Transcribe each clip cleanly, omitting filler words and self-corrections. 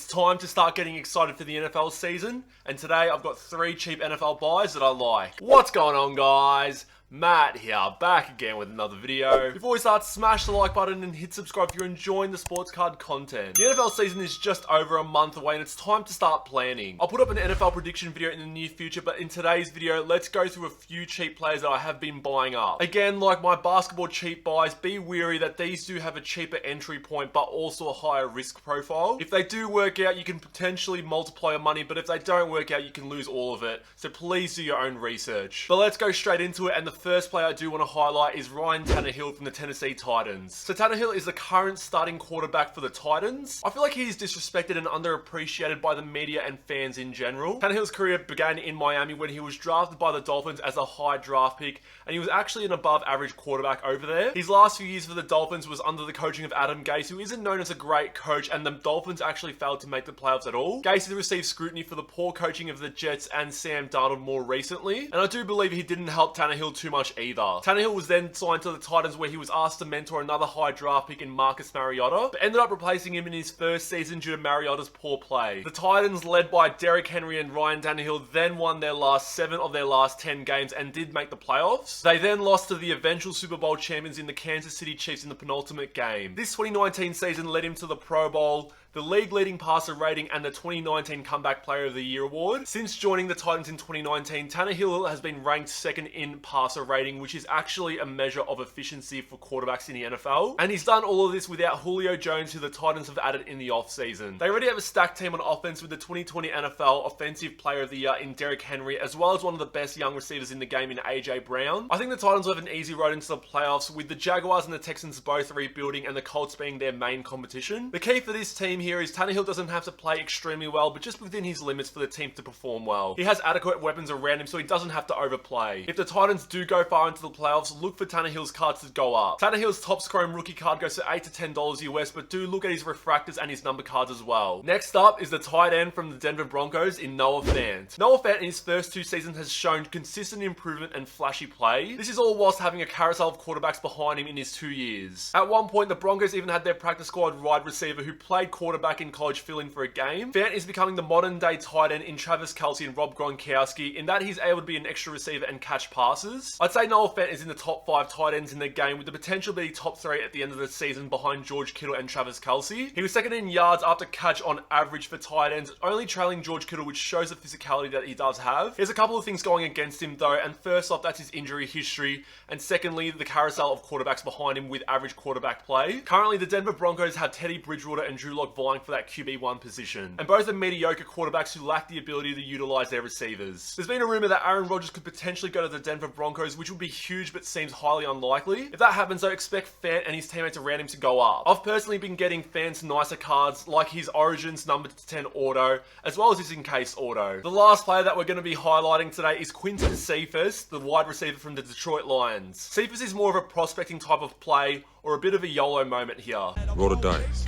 It's time to start getting excited for the NFL season, and today I've got 3 cheap NFL buys that I like. What's going on, guys? Matt here, back again with another video. Before we start, smash the like button and hit subscribe if you're enjoying the sports card content. The NFL season is just over a month away and it's time to start planning. I'll put up an NFL prediction video in the near future, but in today's video, let's go through a few cheap players that I have been buying up. Again, like my basketball cheap buys, be wary that these do have a cheaper entry point, but also a higher risk profile. If they do work out, you can potentially multiply your money, but if they don't work out, you can lose all of it. So please do your own research. But let's go straight into it, and the first player I do want to highlight is Ryan Tannehill from the Tennessee Titans. So Tannehill is the current starting quarterback for the Titans. I feel like he's disrespected and underappreciated by the media and fans in general. Tannehill's career began in Miami when he was drafted by the Dolphins as a high draft pick, and he was actually an above average quarterback over there. His last few years for the Dolphins was under the coaching of Adam Gase, who isn't known as a great coach, and the Dolphins actually failed to make the playoffs at all. Gase received scrutiny for the poor coaching of the Jets and Sam Darnold more recently, and I do believe he didn't help Tannehill too much either. Tannehill was then signed to the Titans, where he was asked to mentor another high draft pick in Marcus Mariota, but ended up replacing him in his first season due to Mariota's poor play. The Titans, led by Derrick Henry and Ryan Tannehill, then won their last 7 of their last 10 games and did make the playoffs. They then lost to the eventual Super Bowl champions in the Kansas City Chiefs in the penultimate game. This 2019 season led him to the Pro Bowl, the league-leading passer rating, and the 2019 Comeback Player of the Year award. Since joining the Titans in 2019, Tannehill has been ranked second in passer rating, which is actually a measure of efficiency for quarterbacks in the NFL. And he's done all of this without Julio Jones, who the Titans have added in the offseason. They already have a stacked team on offense with the 2020 NFL Offensive Player of the Year in Derrick Henry, as well as one of the best young receivers in the game in AJ Brown. I think the Titans will have an easy road into the playoffs, with the Jaguars and the Texans both rebuilding and the Colts being their main competition. The key for this team here is Tannehill doesn't have to play extremely well, but just within his limits for the team to perform well. He has adequate weapons around him, so he doesn't have to overplay. If the Titans do go far into the playoffs, look for Tannehill's cards to go up. Tannehill's top scoring rookie card goes for $8 to $10 US, but do look at his refractors and his number cards as well. Next up is the tight end from the Denver Broncos in Noah Fant. Noah Fant in his first 2 seasons has shown consistent improvement and flashy play. This is all whilst having a carousel of quarterbacks behind him in his 2 years. At one point, the Broncos even had their practice squad wide receiver who played quarterback in college fill in for a game. Fant is becoming the modern day tight end in Travis Kelce and Rob Gronkowski, in that he's able to be an extra receiver and catch passes. I'd say Noah Fant is in the top 5 tight ends in the game, with the potential to be top 3 at the end of the season behind George Kittle and Travis Kelce. He was second in yards after catch on average for tight ends, only trailing George Kittle, which shows the physicality that he does have. There's a couple of things going against him though, and first off, that's his injury history, and secondly, the carousel of quarterbacks behind him with average quarterback play. Currently, the Denver Broncos have Teddy Bridgewater and Drew Lock vying for that QB1 position, and both are mediocre quarterbacks who lack the ability to utilize their receivers. There's been a rumor that Aaron Rodgers could potentially go to the Denver Broncos, which would be huge but seems highly unlikely. If that happens though, expect Fant and his teammates around him to go up. I've personally been getting Fant's nicer cards, like his Origins number to 10 auto, as well as his encased auto. The last player that we're going to be highlighting today is Quinton Cephas, the wide receiver from the Detroit Lions. Cephas is more of a prospecting type of play, or a bit of a YOLO moment here. Roll the dice.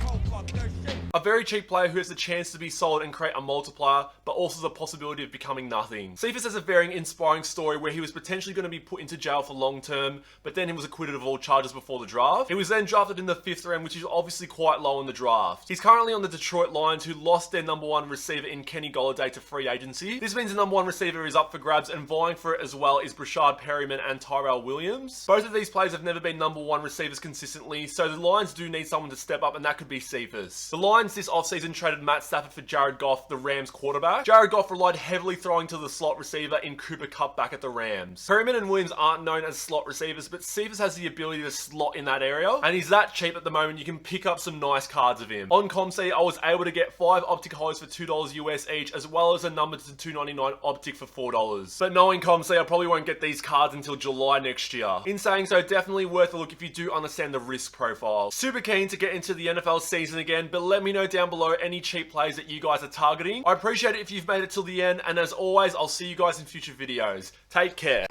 A very cheap player who has the chance to be solid and create a multiplier, but also the possibility of becoming nothing. Cephas has a very inspiring story where he was potentially going to be put into jail for long term, but then he was acquitted of all charges before the draft. He was then drafted in the 5th round, which is obviously quite low in the draft. He's currently on the Detroit Lions, who lost their number 1 receiver in Kenny Golladay to free agency. This means the number 1 receiver is up for grabs, and vying for it as well is Brashad Perryman and Tyrell Williams. Both of these players have never been number 1 receivers consistently, so the Lions do need someone to step up, and that could be Cephas. The Lions this offseason traded Matt Stafford for Jared Goff, the Rams quarterback. Jared Goff relied heavily throwing to the slot receiver in Cooper Kupp back at the Rams. Perryman and Williams aren't known as slot receivers, but Cephas has the ability to slot in that area, and he's that cheap at the moment you can pick up some nice cards of him. On ComC, I was able to get 5 optic hollows for $2 US each, as well as a number to 299 optic for $4. But knowing ComC, I probably won't get these cards until July next year. In saying so, definitely worth a look if you do understand the risk profile. Super keen to get into the NFL season again, but let me know down below any cheap plays that you guys are targeting. I appreciate it if you've made it till the end, and as always, I'll see you guys in future videos. Take care.